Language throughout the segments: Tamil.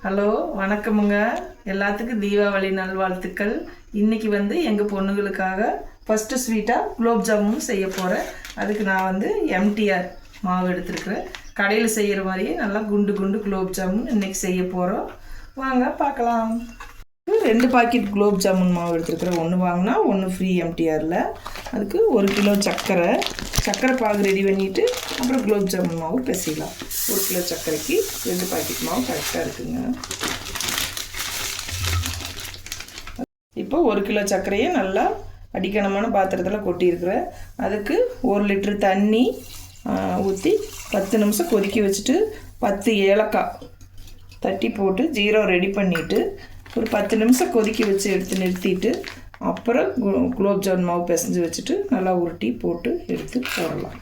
ஹலோ வணக்கமுங்க. எல்லாத்துக்கும் தீபாவளி நல்வாழ்த்துக்கள். இன்றைக்கி எங்கள் பொண்ணுங்களுக்காக ஃபஸ்ட்டு ஸ்வீட்டாக குலோப் ஜாமுன் செய்ய போகிறேன். அதுக்கு நான் எம்டிஆர் மாவு எடுத்துருக்குறேன். கடையில் செய்கிற மாதிரியே நல்லா குண்டு குண்டு குலோப் ஜாமுன் இன்றைக்கி செய்ய போகிறோம். வாங்க பார்க்கலாம். 2 பாக்கெட் குலோப் ஜாமுன் மாவு எடுத்துருக்குறேன். ஒன்று வாங்கினா ஒன்று ஃப்ரீ எம்டிஆரில். அதுக்கு 1 கிலோ சர்க்கரை பாகு ரெடி பண்ணிவிட்டு அப்புறம் குலோப் ஜாமுன் மாவு பிசையலாம். 1 கிலோ சர்க்கரைக்கு 2 பாக்கெட் மாவு கரெக்டாக இருக்குங்க. இப்போ 1 கிலோ சர்க்கரையை நல்லா அடிக்கணமான பாத்திரத்தில் கொட்டியிருக்கிறேன். அதுக்கு 1 லிட்டர் தண்ணி ஊற்றி 10 நிமிஷம் கொதிக்க வச்சுட்டு 10 ஏலக்காய் தட்டி போட்டு ஜீரோ ரெடி பண்ணிவிட்டு ஒரு 10 நிமிஷம் கொதிக்க வச்சு எடுத்து நிறுத்திட்டு அப்புறம் குலோப் ஜாமுன் மாவு பிசைஞ்சு வச்சுட்டு நல்லா உருட்டி போட்டு எடுத்து போடலாம்.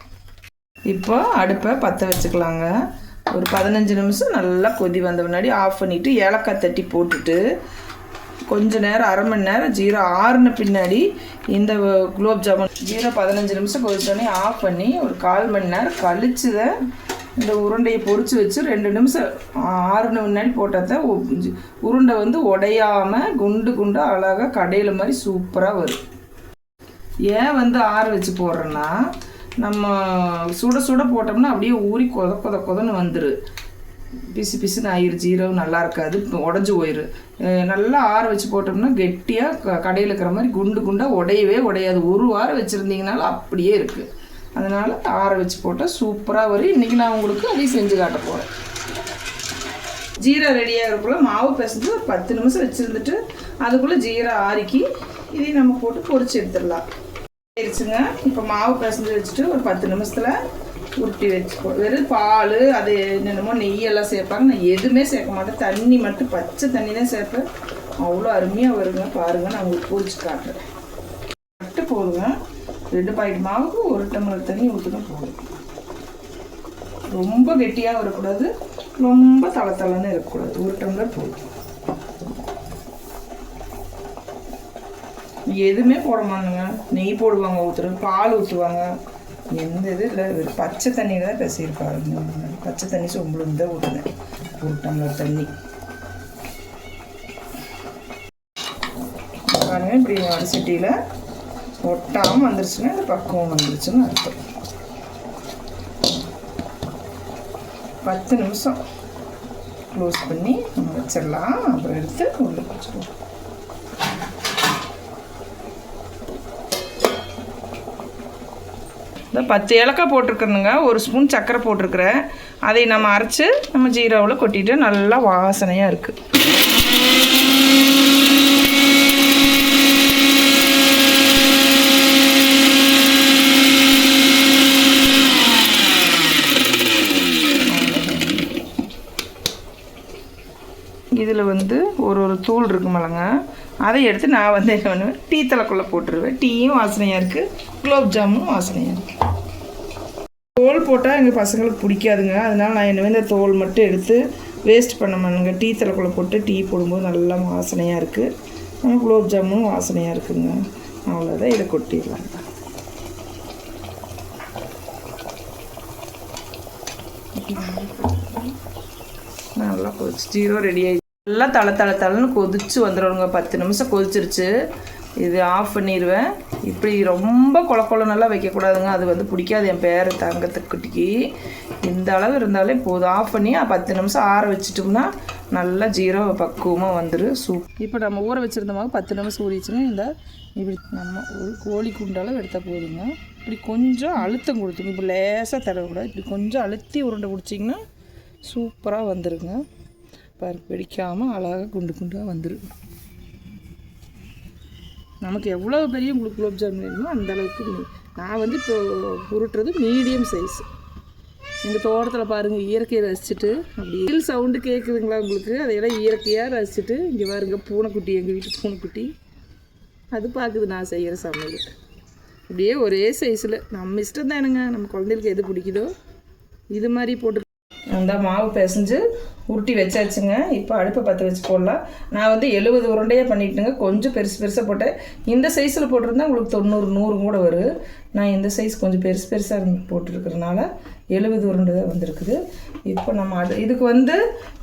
இப்போ அடுப்பை பற்ற வச்சுக்கலாங்க. ஒரு 15 நிமிஷம் நல்லா கொதி வந்த முன்னாடி ஆஃப் பண்ணிவிட்டு ஏலக்காய் தட்டி போட்டுட்டு கொஞ்ச நேரம் அரை மணி நேரம் ஜீரோ ஆறுன பின்னாடி இந்த குலோப் ஜாமுன் 15 நிமிஷம் கொதிச்சோடனே ஆஃப் பண்ணி ஒரு 1/4 மணி நேரம் கழிச்சு தான் இந்த உருண்டையை பொரித்து வச்சு 2 நிமிஷம் ஆறுன முன்னாடி போட்டால் தான் உருண்டை உடையாமல் குண்டு குண்டாக அழகாக கடையில் மாதிரி சூப்பராக வரும். ஏன் ஆற வச்சு போடுறேன்னா நம்ம சுட சுட போட்டோம்னா அப்படியே ஊறி கொதன்னு வந்துடும். பிசு பிசுன்னு ஆயிரு, ஜீரோ நல்லா இருக்காது, உடஞ்சி போயிடும். நல்லா ஆற வச்சு போட்டோம்னா கெட்டியாக கடையில் இருக்கிற மாதிரி குண்டு குண்டாக உடையவே உடையாது. ஒரு வாரம் வச்சுருந்தீங்கனாலும் அப்படியே இருக்குது. அதனால் ஆற வச்சு போட்டால் சூப்பராக வரும். இன்றைக்கி நான் உங்களுக்கு அதையும் செஞ்சு காட்ட போகிறேன். ஜீரா ரெடியாகிறக்குள்ளே மாவு பிசைஞ்சு ஒரு 10 நிமிஷம் வச்சுருந்துட்டு அதுக்குள்ளே ஜீரா ஆறிக்கி இதையும் நம்ம போட்டு பொரிச்சு எடுத்துடலாம். ஆயிடுச்சுங்க. இப்போ மாவு பிசைஞ்சு வச்சுட்டு ஒரு 10 நிமிஷத்தில் உருட்டி வச்சுக்கோ. வெறும் பால் அது என்னென்னமோ நெய்யெல்லாம் சேர்ப்பாங்க. நான் எதுவுமே சேர்க்க மாட்டேன். தண்ணி மட்டும் பச்சை தண்ணி தான் சேர்ப்பேன். அவ்வளோ அருமையாக வருங்க. பாருங்கள், நான் உங்களுக்கு பொரிச்சு காட்டுறேன். மட்டும் போதுங்க. 2 பாக்கெட் மாவுக்கு 1 டம்ளர் தண்ணி ஊற்றினா போதும். ரொம்ப கெட்டியாக வரக்கூடாது, ரொம்ப தளத்தளன்னு இருக்கக்கூடாது. 1 டம்ளர் போதும். எதுவுமே போட மாட்டேங்க. நெய் போடுவாங்க, ஊற்றுறது பால் ஊற்றுவாங்க. எந்த இது இல்லை. பச்சை தண்ணியில் தான் பிசையிருப்பாருங்க. பச்சை தண்ணி சொம்புலேருந்து தான் ஊற்றுனேன். 1 டம்ளர் தண்ணி பாருங்க. இப்படி வடசட்டியில் ஒட்டாமல் வந்துருச்சுன்னா அது பக்குவம் வந்துருச்சுன்னு அர்த்தம். 10 நிமிஷம் க்ளோஸ் பண்ணி நம்ம வச்சிடலாம். அப்புறம் எடுத்து உள்ள வச்சுருவோம். இந்த 10 ஏலக்காய் போட்டிருக்கிறதுங்க. 1 ஸ்பூன் சர்க்கரை போட்டிருக்கிறேன். அதை நம்ம அரைச்சி நம்ம ஜீராவில் கொட்டிட்டு நல்லா வாசனையாக இருக்குது. இதில் ஒரு தூள் இருக்குமில்லங்க, அதை எடுத்து நான் என்ன பண்ணுவேன், டீ தலைக்குள்ளே போட்டுருவேன். டீயும் வாசனையாக இருக்குது, குலோப் ஜாமுனும் வாசனையாக இருக்குது. தோல் போட்டால் எங்கள் பசங்களுக்கு பிடிக்காதுங்க. அதனால் நான் இந்த தோல் மட்டும் எடுத்து வேஸ்ட் பண்ண மாட்டேங்க. டீ தலைக்குள்ளே போட்டு டீ போடும்போது நல்லா வாசனையாக இருக்குது. குலோப் ஜாமுனும் வாசனையாக இருக்குதுங்க. அவ்வளோதான். இதை கொட்டிடலாம். நல்லா கொதிச்சு ஜீரோ ரெடி ஆகி நல்லா தளன்னு கொதிச்சு வந்துடுங்க. 10 நிமிஷம் கொதிச்சிருச்சு. இது ஆஃப் பண்ணிடுவேன். இப்படி ரொம்ப நல்லா வைக்கக்கூடாதுங்க. அது பிடிக்காது என் பேர் தங்கத்துக்குட்டிக்கு. இந்த அளவு இருந்தாலே போதும். ஆஃப் பண்ணி 10 நிமிஷம் ஆற வச்சிட்டோம்னா நல்லா ஜீரோ பக்குவமாக வந்துடும். இப்போ நம்ம ஊற வச்சுருந்தோமாக 10 நிமிஷம் ஊறிச்சுங்க. இந்த இப்படி நம்ம ஒரு கோழி குண்டளவு எடுத்தால் போதுங்க. இப்படி கொஞ்சம் அழுத்தம் கொடுத்துங்க. இப்போ லேசாக தடவக்கூடாது. இப்படி கொஞ்சம் அழுத்தி உருண்டை பிடிச்சிங்கன்னா சூப்பராக வந்துடுங்க. பருப்பு வெடிக்காமல் அழகாக குண்டு குண்டாக வந்துடும். நமக்கு எவ்வளோ பெரிய உங்களுக்கு குலோப் ஜாமுன் வேணுமோ அந்தளவுக்கு. நான் இப்போ உருட்டுறது மீடியம் சைஸ். எங்கள் தோட்டத்தில் பாருங்கள், இயற்கையை ரசிச்சுட்டு அப்படியே சவுண்டு கேட்குதுங்களா உங்களுக்கு? அதையெல்லாம் இயற்கையாக ரசிச்சுட்டு இங்கே பாருங்க, பூனைக்குட்டி, எங்கள் வீட்டு பூனைக்குட்டி அது பார்க்குது நான் செய்கிற சமையல். அப்படியே ஒரே சைஸில் நம்ம இஷ்டம் தானுங்க. நம்ம குழந்தைகளுக்கு எது பிடிக்குதோ இது மாதிரி போட்டு அந்த மாவு பிசைஞ்சு உருட்டி வச்சாச்சுங்க. இப்போ அடுப்பை பற்ற வச்சு போடலாம். நான் 70 உருண்டையாக பண்ணிட்டுங்க. கொஞ்சம் பெருசாக போட்டேன். இந்த சைஸில் போட்டிருந்தா உங்களுக்கு 90 100 கூட வரும். நான் இந்த சைஸ் கொஞ்சம் பெருசாக போட்டுருக்கிறதுனால 70 உருண்டை தான் வந்திருக்குது. இப்போ நம்ம இதுக்கு வந்து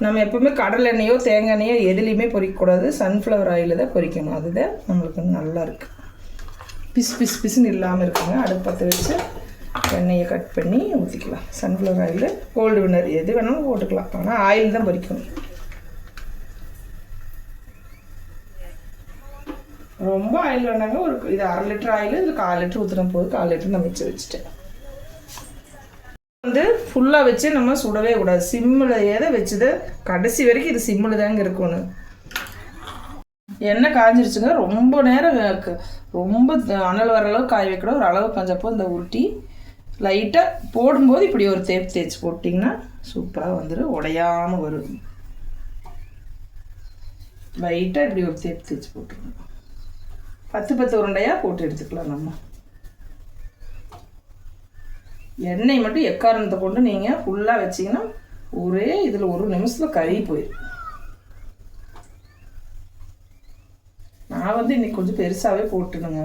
நம்ம எப்போவுமே கடலை எண்ணெயோ தேங்காய் எண்ணெயோ எதுலேயுமே பொரிக்கக்கூடாது, சன்ஃப்ளவர் ஆயில் தான் பொரிக்கணும். அதுதான் நம்மளுக்கு நல்லா இருக்குது, பிசுன்னு இல்லாமல் இருக்குங்க. அடுப்பு பற்ற வச்சு எண்ணெயை கட் பண்ணி ஊற்றிக்கலாம். சன்ஃப்ளவர் ஆயில், கோல்டு வின்னர் எது வேணாலும் போட்டுக்கலாம், ஆனால் ஆயில் தான் பொரிக்கணும். ரொம்ப ஆயில் வேணாங்க, இது 1/2 லிட்டர் ஆயில், இதில் 1/4 லிட்டர் ஊற்றின போது 1/4 லிட்டர் நான் மிச்சம் வச்சுட்டேன். வந்து ஃபுல்லாக வச்சு நம்ம சுடவே கூடாது, சிம்மில் ஏதோ வச்சுது கடைசி வரைக்கும் இது சிம்மில் தாங்க இருக்கணும். எண்ணெய் காஞ்சிருச்சுங்க, ரொம்ப நேரம் ரொம்ப அனல் வர அளவுக்கு காய வைக்கணும். ஒரு அளவு காஞ்சப்போ இந்த உருட்டி லைட்டாக போடும்போது இப்படி ஒரு தேய்ச்சி போட்டிங்கன்னா சூப்பராக வந்துடும், உடையாமல் வரும். லைட்டாக இப்படி ஒரு தேய்ச்சி போட்டுருங்க. 10 உருண்டையாக போட்டு எடுத்துக்கலாம். நம்ம எண்ணெய் மட்டும் எக்காரணத்தை கொண்டு நீங்கள் ஃபுல்லாக வச்சிங்கன்னா ஒரே இதில் 1 நிமிஷத்தில் கறி போயிடும். நான் வந்து இன்றைக்கி கொஞ்சம் பெருசாகவே போட்டுடுங்க,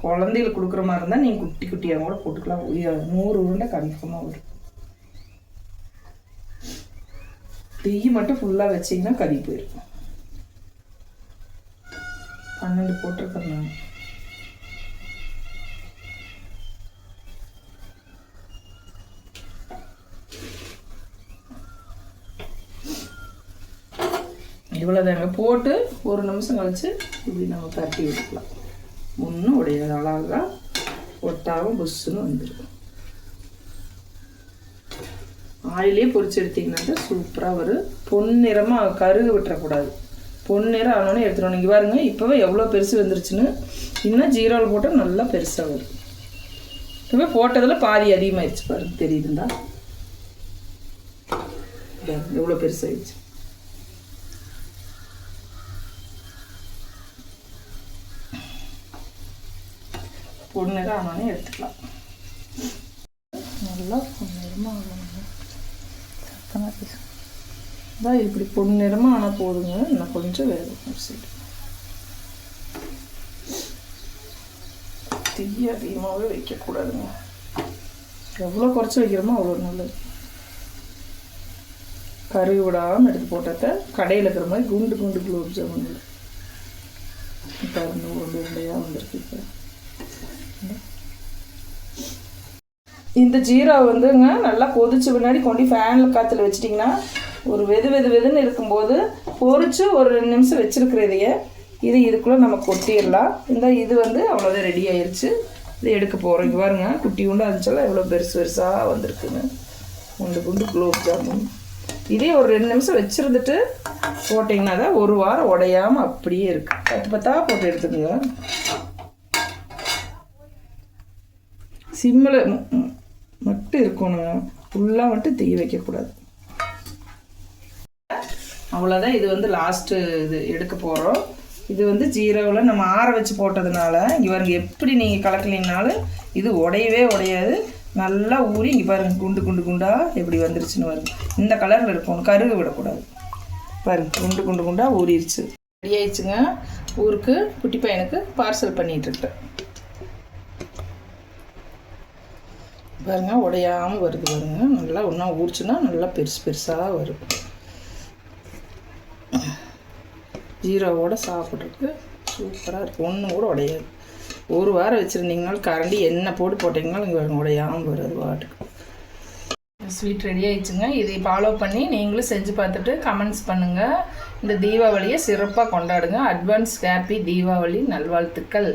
குழந்தைகளுக்கு கொடுக்குற மாதிரி இருந்தால் நீங்கள் குட்டி குட்டியாக கூட போட்டுக்கலாம். 100 உருண்டை கன்ஃபார்மாக வரும். தீ மட்டும் ஃபுல்லாக வச்சிங்கன்னா கறி போயிடும். 12 போட்டிருக்கேன். இவ்வளோதாங்க போட்டு 1 நிமிஷம் கழிச்சு இப்படி நம்ம தட்டி விட்டுக்கலாம். ஒன்றும் உடையாது, அழகாக ஒட்டாகவும் புஷ்ஷுன்னு வந்துடும். ஆயிலே பொரிச்சு எடுத்திங்கன்னா சூப்பராக வரும். பொன்னிறமாக கருகு விட்டுறக்கூடாது, பொன்னிறம் ஆனோன்னு எடுத்துடணும். இங்கே பாருங்க, இப்போவே எவ்வளோ பெருசு வந்துருச்சுன்னு. இன்னும் ஜீரோவில் போட்டால் நல்லா பெருசாக வரும். இப்போவே போட்டதில் பாதி அதிகமாகிடுச்சு பாருங்க, தெரியுதுங்களா? எவ்வளோ பெருசாகிடுச்சு. பொன்னிறம் ஆனோடனே எடுத்துக்கலாம். நல்லா பொன்னிறமாக ஆகணுங்க, சத்தமாக பேச தான். இப்படி பொன்னிறமாக ஆனால் போதுங்க, இன்னும் கொஞ்சம் வேகும். சரி, தீய அதிகமாகவே வைக்கக்கூடாதுங்க, எவ்வளோ குறைச்சி வைக்கிறோமோ அவ்வளோ நல்லது. கருகு விடாமல் எடுத்து போட்டத கடையில் இருக்கிற மாதிரி குண்டு குலோப் ஜாமுன் இப்போ 1 உருண்டையாக வந்திருக்கு. இப்போ இந்த ஜீரா வந்துங்க நல்லா கொதிச்சு பின்னாடி கொண்டு ஃபேனில் காற்றுல வச்சிட்டிங்கன்னா ஒரு வெதுன்னு இருக்கும்போது பொரிச்சு ஒரு 2 நிமிஷம் வச்சுருக்கிறதையே இதுக்குள்ளே நம்ம கொட்டிடலாம். இது வந்து அவ்வளோதான் ரெடி ஆயிடுச்சு. இதை எடுக்க போகிறோம். இங்கே பாருங்க, குட்டி குண்டு இருந்துச்சாலும் எவ்வளோ பெருசாக வந்திருக்குங்க. குண்டு குலோப் ஜாமுன். இதே ஒரு 2 நிமிஷம் வச்சுருந்துட்டு போட்டிங்கன்னா தான் 1 வாரம் உடையாமல் அப்படியே இருக்குது. 10 போட்டு எடுத்துக்கோங்க. சிம்மில் மட்டும் இருக்கணும், ஃபுல்லாக மட்டும் தீ வைக்கக்கூடாது. அவ்வளோதான். இது வந்து லாஸ்ட்டு இது எடுக்க போகிறோம். இது வந்து ஜீரோவில் நம்ம ஆற வச்சு போட்டதுனால இங்கே பாருங்க, எப்படி நீங்கள் கலக்கலிங்கனாலும் இது உடையவே உடையாது, நல்லா ஊறி. இங்கே பாருங்க, குண்டாக எப்படி வந்துருச்சுன்னு பாருங்க. இந்த கலரில் இருக்கணும், கருக விடக்கூடாது. பாருங்க, குண்டாக ஊறிடுச்சு. ரெடி ஆயிடுச்சுங்க. ஊருக்கு குட்டி பையனுக்கு பார்சல் பண்ணிகிட்ருக்கேன். பாருங்க, உடையாமல் வருது பாருங்க. நல்லா ஒன்றா ஊறிச்சுன்னா நல்லா பெருசாக வரும். ஜீரோவோடு சாப்பிட்றதுக்கு சூப்பராக இருக்கும், ஒன்றும் கூட உடையாது. 1 வாரம் வச்சுருந்தீங்கனாலும் கரண்டி எண்ணெய் போட்டு போட்டிங்கனாலும் இங்கே பாருங்க உடையாமல் வரும் வாட்டுக்கு. ஸ்வீட் ரெடி ஆயிடுச்சுங்க. இதை ஃபாலோ பண்ணி நீங்களும் செஞ்சு பார்த்துட்டு கமெண்ட்ஸ் பண்ணுங்கள். இந்த தீபாவளியை சிறப்பாக கொண்டாடுங்க. அட்வான்ஸ் ஹாப்பி தீபாவளி நல்வாழ்த்துக்கள்.